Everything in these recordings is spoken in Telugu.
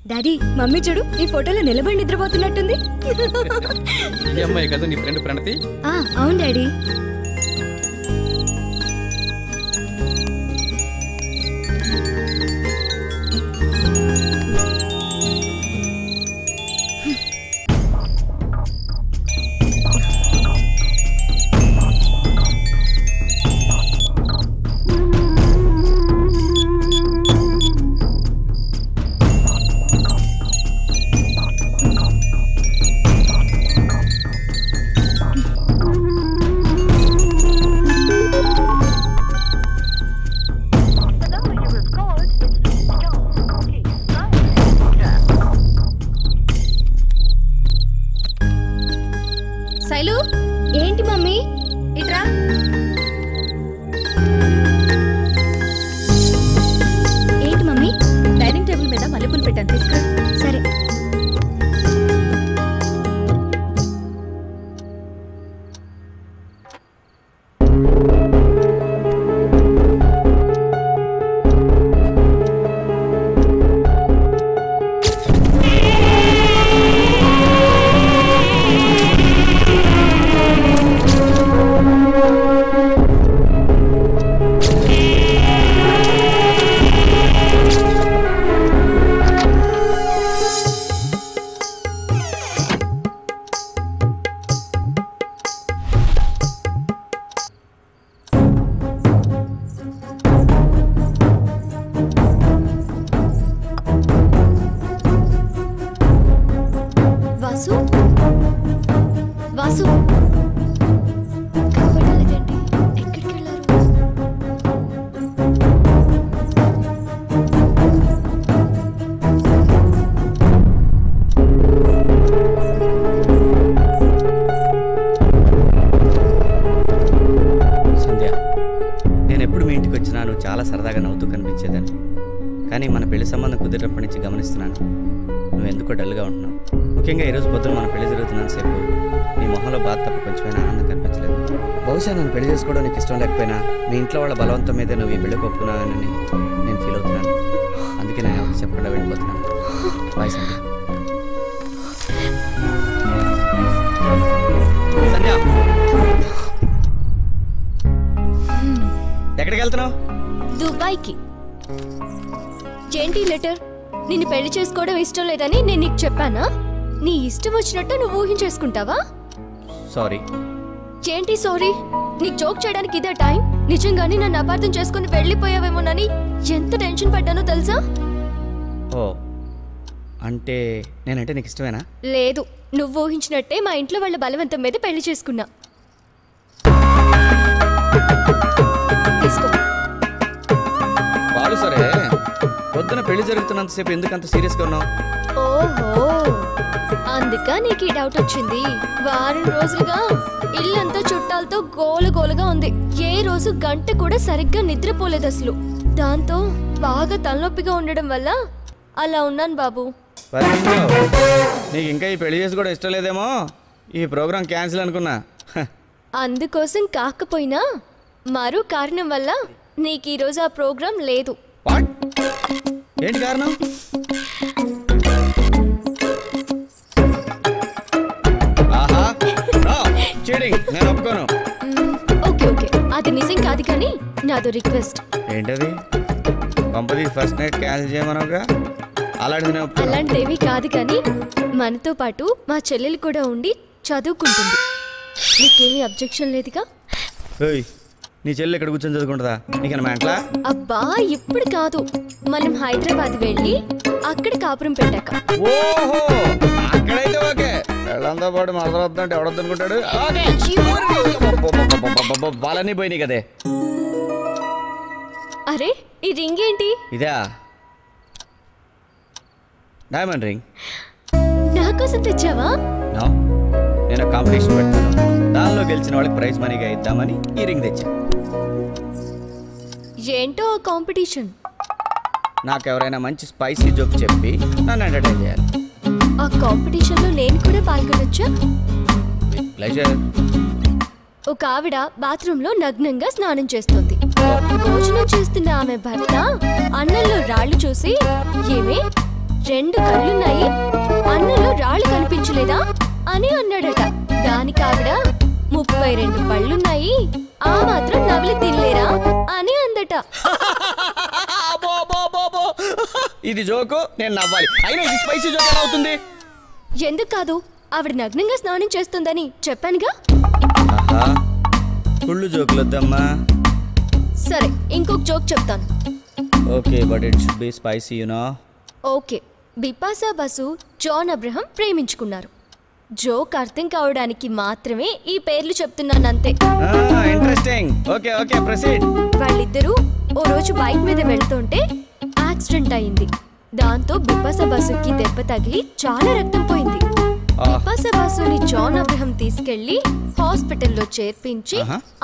డాడీ మమ్మీ చూడు ఈ ఫోటోలో నిలబడి నిద్రపోతున్నట్టుంది. ఈ అమ్మాయి కదా నీ ఫ్రెండ్ ప్రణతి? అవును డాడీ. శైలు ఏంటి మమ్మీ ఇట్రా. ఏంటి మమ్మీ? డైనింగ్ టేబుల్ మీద మల్లెపూలు పెట్టాను తీసుకురా. సరే. వాసు కనపడలేదండి. ఎక్కడికి వెళ్ళారు? సంధ్య, నేను ఎప్పుడు మీ ఇంటికి వచ్చినా నువ్వు చాలా సరదాగా నవ్వుతూ కనిపించేదని. కానీ మన పెళ్లి సంబంధం కుదిరినప్పటి నుంచి గమనిస్తున్నాను నువ్వు ఎందుకో డల్గా ఉంటున్నావు. ముఖ్యంగా ఈరోజు పొద్దున మన పెళ్లి జరుగుతున్నంతసేపు నీ మొహంలో బాధ తప్ప కొంచెమైనా ఆనందం కనిపించలేదు. బహుశా నన్ను పెళ్లి చేసుకోవడం నీకు ఇష్టం లేకపోయినా మీ ఇంట్లో వాళ్ళ బలవంతం మీదే నువ్వు ఈ పెళ్లి ఒప్పుకున్నావని నేను ఫీల్ అవుతున్నాను. అందుకే నేను ఎవరికి చెప్పకుండా వెళ్ళిపోతున్నాను. బాయ్ సంధ్య. సంధ్య, ఎక్కడికి వెళ్తున్నావు? దుబాయ్కి. ఏంటి లెటర్? నిన్ను పెళ్లి చేసుకోవడం ఇష్టం లేదని నేను నీకు చెప్పానా? నీ ఇష్టం వచ్చినట్టు నువ్వు ఊహించేసుకుంటావా? సారీ. ఏంటి సారీ? నీకు జోక్ చేయడానికి ఇదే టైం? నిజంగానే నన్ను అపార్థం చేసుకుని వెళ్ళిపోయావేమోనని ఎంత టెన్షన్ పడ్డానో తెలుసా? ఓ, అంటే నేనంటే నీకు ఇష్టమేనా? లేదు, నువ్వు ఊహించినట్టే మా ఇంట్లో వాళ్ళ బలవంతం మీద పెళ్లి చేసుకున్నా. తీసుకో. వాళ్ళు సరే, పొద్దున పెళ్లి జరుగుతున్నంతసేపు ఎందుకంత సీరియస్గా ఉన్నావు? ఓహో, అందుక నీకు ఈ డౌట్ వచ్చింది. వారం రోజులుగా ఇల్లంతా చుట్టాలతో గోలగోలుగా ఉంది. ఏ రోజు గంట కూడా సరిగ్గా నిద్రపోలేదు అసలు. దాంతో బాగా తలనొప్పిగా ఉండడం వల్ల అలా ఉన్నాను బాబు. నీకు ఇంకా ఈ పెళ్లి చేసి కూడా ఇష్టం లేదేమో, ఈ ప్రోగ్రాం క్యాన్సిల్ అనుకున్నా. అందుకోసం కాకపోయినా మరో కారణం వల్ల నీకు ఈరోజు ఆ ప్రోగ్రాం లేదు. ఏంటి కారణం? నేను ఒప్పుకోను. ఓకే ఓకే, అది నిజం కాదు కానీ నాదో రిక్వెస్ట్. ఏంటది? పంపది ఫస్ట్ నైట్ క్యాన్సిల్ చేయమనగా? అలాంటివి కాదు కానీ మనతో పాటు మా చెల్లెలు కూడా ఉండి చదువుకుంటుంది. నీకేమీ అబ్జెక్షన్ లేదుగా? నీ చెల్లి ఇక్కడ కూర్చొని చదువుకుంటుందా? నీకన్నా మెంట్లా? అబ్బా ఇప్పుడు కాదు, మనం హైదరాబాద్ వెళ్ళి అక్కడ కాపురం పెట్టాక. ఓహో, అక్కడైతే ఓకే. వెళ్ళంతో పాటు మరదలొద్దంటే ఎవడొద్దనుకుంటాడు? వాళ్ళన్నీ పోయినాయి కదే. అరే, ఈ రింగ్ ఏంటి? ఇదా డైమండ్ రింగ్. నా కోసం తెచ్చావా? నేను కాంపిటీషన్ పెట్టాను, దానిలో గెలిచిన వాళ్ళకి ప్రైజ్ మనీగా ఇద్దామని ఈ రింగ్ తెచ్చా. ఏంటో ఆ కాంపిటీషన్? నాకు ఎవరైనా మంచి స్పైసీ జోక్ చెప్పి నన్ను ఎంటర్టైన్ చేయాలి. ఆ కాంపిటీషన్లో నేను కూడా పాల్గొనొచ్చా? ప్లెజర్. ఒక ఆవిడ బాత్రూంలో నగ్నంగా స్నానం చేస్తుంది. భోజనం చేస్తున్న ఆమె భర్త అన్నంలో రాళ్లు చూసి, ఏమే 2 కళ్ళున్నాయి, అన్నంలో రాళ్ళు కనిపించలేదా అని అన్నాడట. దానికి ఆవిడ 32 పళ్ళున్నాయి, ఆ మాత్రం నవిలి తినలేరా అని అందట. ఇది జోకు, నేను నవ్వాలి. అయినా ఇది స్పైసీ జోక్ ఎలా అవుతుంది? ఎందుకు కాదు, ఆవిడ నగ్నంగా స్నానం చేస్తుందని చెప్పానుగా. కుళ్ళు జోకులు వద్దమ్మా. సరే, ఇంకొక జోక్ చెప్తాను. Okay, but it should be spicy you know. Okay, Bipasha Basu John Abraham ప్రేమించుకున్నారు. జోక్ అర్థం కావడానికి మాత్రమే ఈ పేర్లు చెప్తున్నానంతే. ఇంట్రెస్టింగ్. Okay okay, proceed. వాళ్ళిద్దరూ ఓ రోజు బైక్ మీద వెళ్తుంటే యాక్సిడెంట్ అయింది. దాంతో బిపాసా బసుకి దెబ్బ తగిలి చాలా రక్తం పోయింది. బిపాసా బసుని జాన్ అబ్రహం తీసుకెళ్లి హాస్పిటల్లో చేర్పించి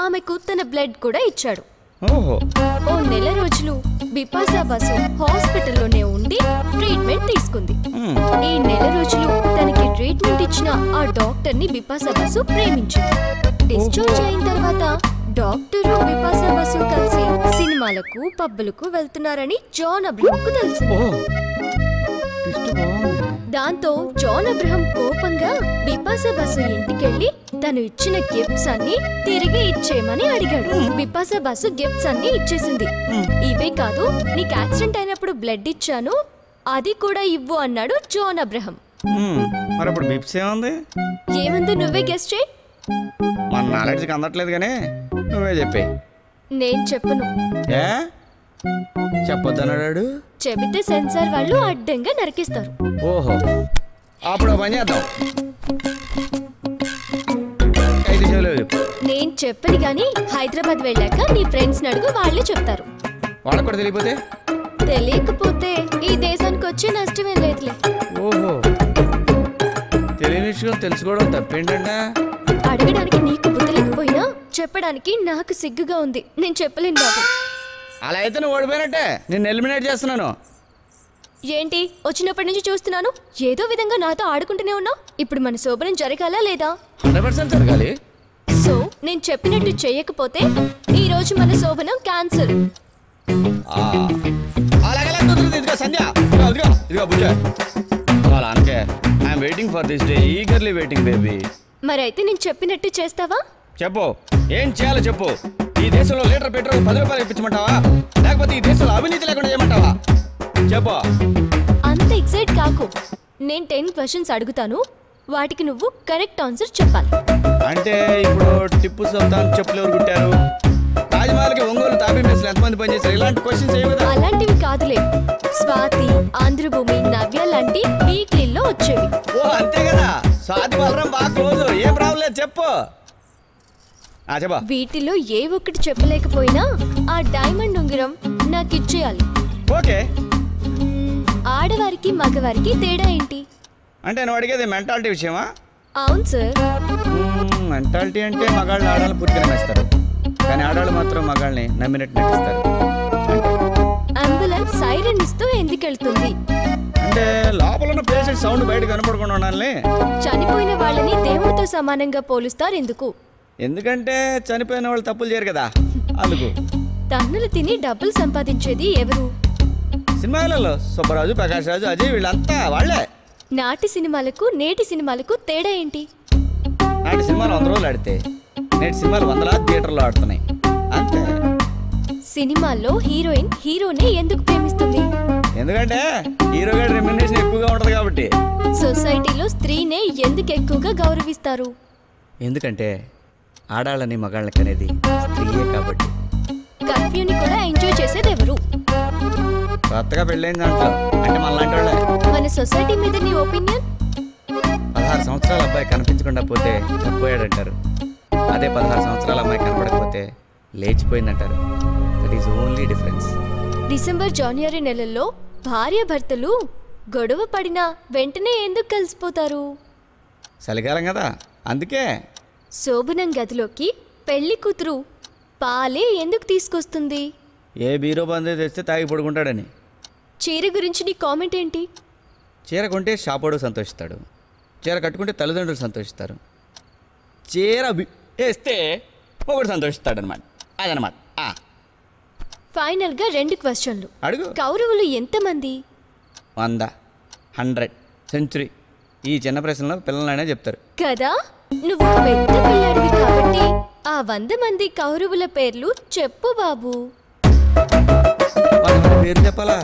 ఆమెకు తన బ్లడ్ కూడా ఇచ్చాడు. ఓ నెల రోజులు బిపాసా బసు హాస్పిటల్లోనే ఉండి ట్రీట్మెంట్ తీసుకుంది. ఈ నెల రోజులు తనకి ట్రీట్మెంట్ ఇచ్చిన ఆ డాక్టర్ ని బిపాసా బసు ప్రేమించింది. డిశ్చార్జ్ అయిన తర్వాత డాక్టరు బిపాసా బసు కలిసి సినిమాలకు పబ్బులకు వెళ్తున్నారని జాన్ అబ్రహం కు తెలిసింది. దాంతో జాన్ అబ్రహం కోపంగా బిపాసా బసు ఇంటికెళ్లి తను ఇచ్చిన గిఫ్ట్స్ అన్ని తిరిగి ఇచ్చేయమని అడిగాడు. బిపాసా బసు గిఫ్ట్స్ అన్ని ఇచ్చేసింది. ఇవే కాదు, నీకు యాక్సిడెంట్ అయినప్పుడు బ్లడ్ ఇచ్చాను, అది కూడా ఇవ్వు అన్నాడు జాన్ అబ్రహం. మరి అప్పుడు బిప్స్ ఏముంది? ఏముందో నువ్వే గెస్ చేయి. మన నాలెడ్జ్కి అందట్లేదు కానీ నువ్వే చెప్పే. నేను చెప్పను. ఏ చెప్పొద్దన్నాడు? చెబితే సెన్సార్ వాళ్ళు అడ్డంగా నరికిస్తారు. ఓహో, అప్పుడు పని చేద్దాం. నేను చెప్పను గాని హైదరాబాద్ వెళ్ళాక నీ ఫ్రెండ్స్ అడుగు, వాళ్ళే చెప్తారు. వాళ్ళకు కూడా తెలియపోతే? తెలియకపోతే ఈ దేశానికి వచ్చే నష్టమేం లేదులే. ఓహో, తెలియని విషయం తెలుసుకోవడం తప్పేంటంటే? అడగడానికి నీకు బుద్ధి లేకపోయినా చెప్పడానికి నాకు సిగ్గుగా ఉంది. నేను చెప్పలేను బాబు. అలా అయితే నువ్వు ఓడిపోయినట్టే. నేను ఎలిమినేట్ చేస్తున్నాను. ఏంటి, వచ్చినప్పటి నుంచి చూస్తున్నాను ఏదో విధంగా నాతో ఆడుకుంటూనే ఉన్నావు. ఇప్పుడు మన శోభనం జరగాలా లేదా? 100% జరగాలి. సో నేను చెప్పినట్టు చేయకపోతే ఈ రోజు మన శోభనం క్యాన్సిల్. మరైతే నేను చెప్పినట్టు చేస్తావా? చెప్పు, ఏం చేయాలో చెప్పు. ఈ దేశంలో లీటర్ పెట్రోల్ 10 రూపాయలు ఇప్పించమంటావా, లేకపోతే ఈ దేశంలో అవినీతి లేకుండా చేయమంటావా? చెప్పు. అంత ఎక్సైట్ కాకు. నేను 10 క్వశ్చన్స్ అడుగుతాను, వాటికి నువ్వు కరెక్ట్ ఆన్సర్ చెప్పాలి. అంటే ఇప్పుడు టిప్పు సుల్తాన్ చెప్పులు ఎవరు కుట్టారు, తాజ్మహల్కి ఒంగోలు తాపీ మేస్లు ఎంతమంది పనిచేశారు, ఇలాంటి క్వశ్చన్స్ ఏమి? అలాంటివి కాదులే, స్వాతి, ఆంధ్రభూమి, నవ్య లాంటి వీక్లీల్లో వచ్చేవి. ఓ అంతే కదా, స్వాతి బలరం బాగా క్లోజ్, ఏం ప్రాబ్లం లేదు, చెప్పు. వీటిలో ఏ ఒక్కటి చెప్పలేకపోయినా ఆ డైమండ్ ఉంగరం నాకు ఇచ్చేయాలి. ఓకే. ఆడవారికి మగవారికి తేడా ఏంటి? అంటే నువ్వు అడిగేది మెంటాలిటీ విషయమా? అవును సార్. మెంటాలిటీ అంటే మగాళ్ళు ఆడాలని పూర్తిగా నమ్మేస్తారు, కానీ ఆడాళ్ళు మాత్రం మగాళ్ళని నమ్మినట్టు నటిస్తారు. అంబులెన్స్ సైరన్ ఇస్తూ ఎందుకు వెళ్తుంది? అంటే లోపల ఉన్న పేషెంట్ సౌండ్ బయట కనపడకుండా ఉండాలి. చనిపోయిన వాళ్ళని దేవుడితో సమానంగా పోలుస్తారు ఎందుకు? ఎందుకంటే చనిపోయిన వాళ్ళు తప్పులు చేయరు కదా, అందుకు. తన్నులు తిని డబ్బులు సంపాదించేది ఎవరు? సినిమాలలో సుబ్బరాజు, ప్రకాష్ రాజు, అజయ్, వీళ్ళంతా వాళ్ళే. నాటి సినిమాలకు నేటి సినిమాలకు తేడా ఏంటి? నాటి సినిమాలు 100 రోజులు ఆడితే నేటి సినిమాలు 100 థియేటర్లో ఆడుతున్నాయి, అంతే. సినిమాల్లో హీరోయిన్ హీరోనే ఎందుకు ప్రేమిస్తుంది? ఎందుకంటే హీరో గారి రెమ్యునరేషన్ ఎక్కువగా ఉంటది కాబట్టి. సొసైటీలో స్త్రీనే ఎందుకు ఎక్కువగా గౌరవిస్తారు? ఎందుకంటే ఆడాళ్ళని మగాళ్ళకి అనేది స్త్రీయే కాబట్టి. కర్ఫ్యూని కూడా ఎంజాయ్ చేసేది ఎవరు? కొత్తగా పెళ్ళైన దాంట్లో, అంటే మనలాంటి వాళ్ళే. మన సొసైటీ మీద నీ ఒపీనియన్? 16 సంవత్సరాల అబ్బాయి కనిపించకుండా పోతే చచ్చిపోయాడంటారు, అదే 16 సంవత్సరాల అమ్మాయి కనపడకపోతే లేచిపోయిందంటారు. That is only difference. December, జనవరి నెలల్లో భార్యాభర్తలు గొడవ పడినా వెంటనే ఎందుకు కలిసిపోతారు? చలికాలం కదా, అందుకే. శోభనం గదిలోకి పెళ్లి కూతురు పాలే ఎందుకు తీసుకొస్తుంది? ఏ బీరో బందే తెస్తే తాగి పడుకుంటాడని. చీర గురించి నీ కామెంట్ ఏంటి? చీర కొంటే షాపోడు సంతోషిస్తాడు, చీర కట్టుకుంటే తల్లిదండ్రులు సంతోషిస్తారు, చీర వేస్తే ఒకడు సంతోషిస్తాడు అనమాట, అదనమాట. ఫైనల్గా 2 క్వశ్చన్లు అడుగు. కౌరవులు ఎంతమంది? 100. 100 సెంచురీ. ఈ చిన్న ప్రశ్నలో పిల్లలైనా చెప్తారు కదా. నువ్వు ఒక పెద్ద పిల్లాడివి కాబట్టి ఆ 100 మంది కౌరవుల పేర్లు చెప్పు బాబు. వాళ్ళ పేరు చెప్పాలా?